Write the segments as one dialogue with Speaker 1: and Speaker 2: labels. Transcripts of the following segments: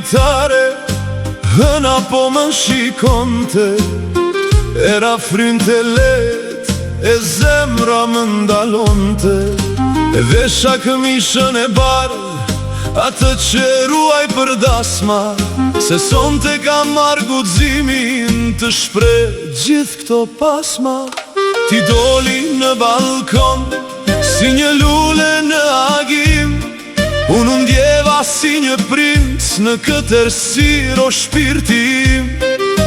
Speaker 1: dritare, hëna po më shikonte. Era frynte let, e zemra më ndalonte. E vesha këmishën e bardh, atë që ruaj për dasma, se sonte kam marrë guximin të shpreh gjithë këto pasma. Ti doli në balkon, si një lule në agim, unë ndjeva si një princ në këtë errësirë o shpirti im.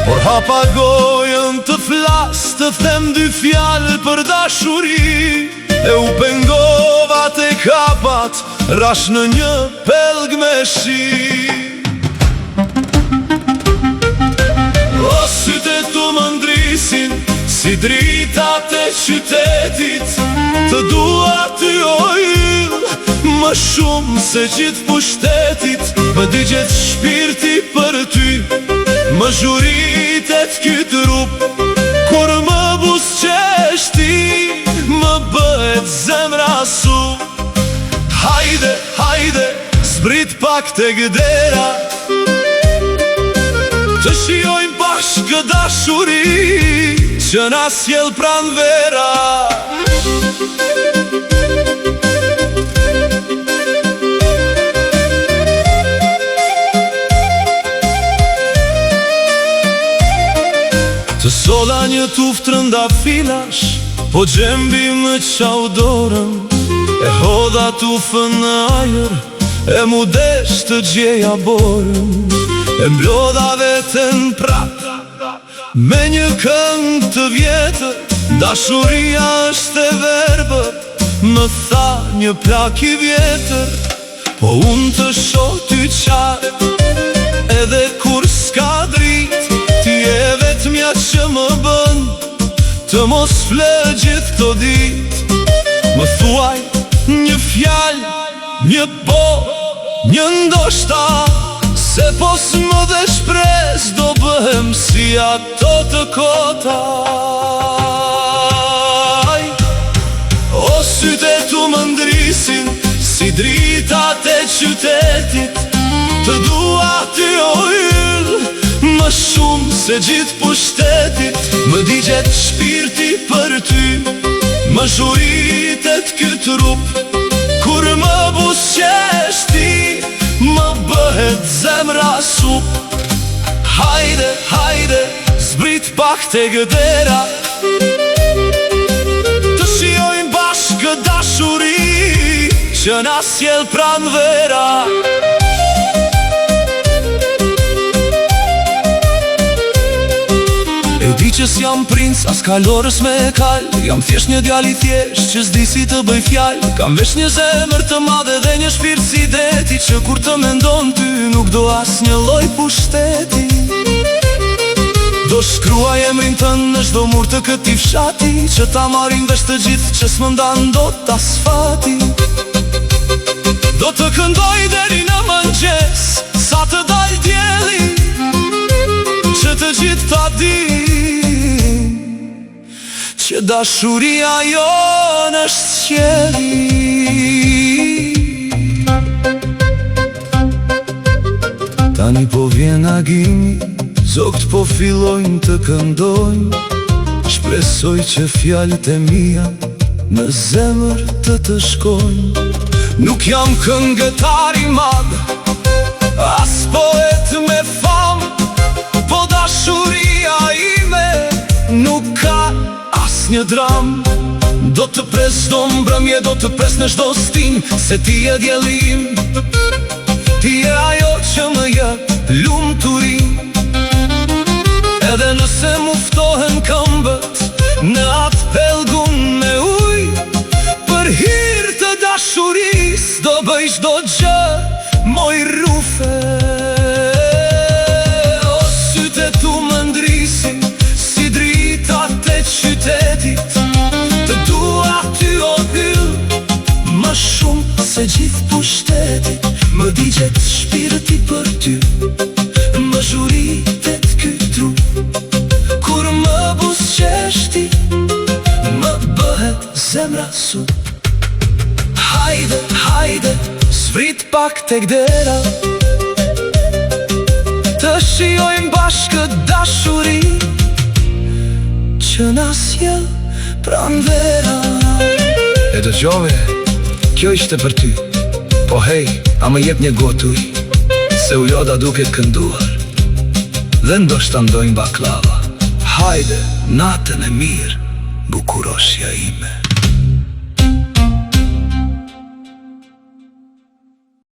Speaker 1: Por hapa gojën të flas, të them dy fjalë për dashuri, e u pengova te kapat, rash në një pelg me shi. O sytë tu më ndrisin, si dritat e qytetit, të dua ty o yll, më shumë se gjithë pushtetit. Më digjet shpirti për ty, më zhuritet ky trup, kur më busqeshti, më bëhet zemra sup. Hajde, hajde, zbrit pak te gdera, të shijojmë bashkë dashuri që na sjell pran vera. Të sola një tuft rëndafilash, po gjembi më qau dorën, e hodha tufën në ajër, e mu desh të gjeja borën. E mblodha veten prap, me një këngë të vjetër, dashuria është e verbër, më tha një plak i vjetër. Po unë të shoh ty qartë, edhe kur s'ka drit, ti e vetmja që më bën të mos flë gjithë këto dit. Më thuaj një fjalë, një po, një ndoshta, se pos më dhe shpres do bëhem si ato të kota. O sytë tu më ndrisin, si dritat e qytetit, të dua ty o yll, më shumë se gjithë pushtetit. Më digjet shpirti për ty, më zhuritet ky trup, kur më busqeshti, më bëhet zemra sup. Hajde, hajde, zbrit pak te gdera, të shijojmë bashkë dashuri që na sjell pran vera. E di që s'jam princ, as kalorës me kal, jam thjesht një djali thjesht që s'di si të bëj fjal. Kam vesh një zemër të madhe dhe një shpirt si deti, që kur të mendon ty nuk do as një lloj pushteti. Do shkruaj emrin tënë në çdo mur të këtij fshati, që ta marrin vesh të gjithë që s'më ndan dot as fati. Do të këndoj deri në mëngjes, sa të dal dielli, që të gjithë ta din që dashuria jonë është qielli. Tani po vjen agimi, zogt po fillojnë të këndojnë, shpresoj që fjalët e mia në zemër të shkojnë. Nuk jam këngëtar i madh, as poet me famë, po dashuria ime nuk ka as një dram. Do të pres do mbrëmje, do të pres në çdo stin, se ti e djelim, ti e ajo që më jep lumturin. Edhe nëse muftohen këmbët në atë pelgun me ujë, për hir të dashuris do bëj çdo gjë, moj rufe. O sytë tu më ndrisin, si dritat e qytetit, të dua ty o yll, më shumë se gjithë pushtetit. Më digjet shpirti për ty, më zhuritet ky trup, kur më busqeshti, më bëhet zemra sup. Hajde, hajde, zbrit pak te gdera, dashuri që na sjell pranvera. E dëgjove, kjo ishte për ty. Po hej, a më jep një gotë ujë, se ujoda duket kënduar, dhe ndoshta ndojnë baklava. Hajde, natën e mirë, bukurosja ime.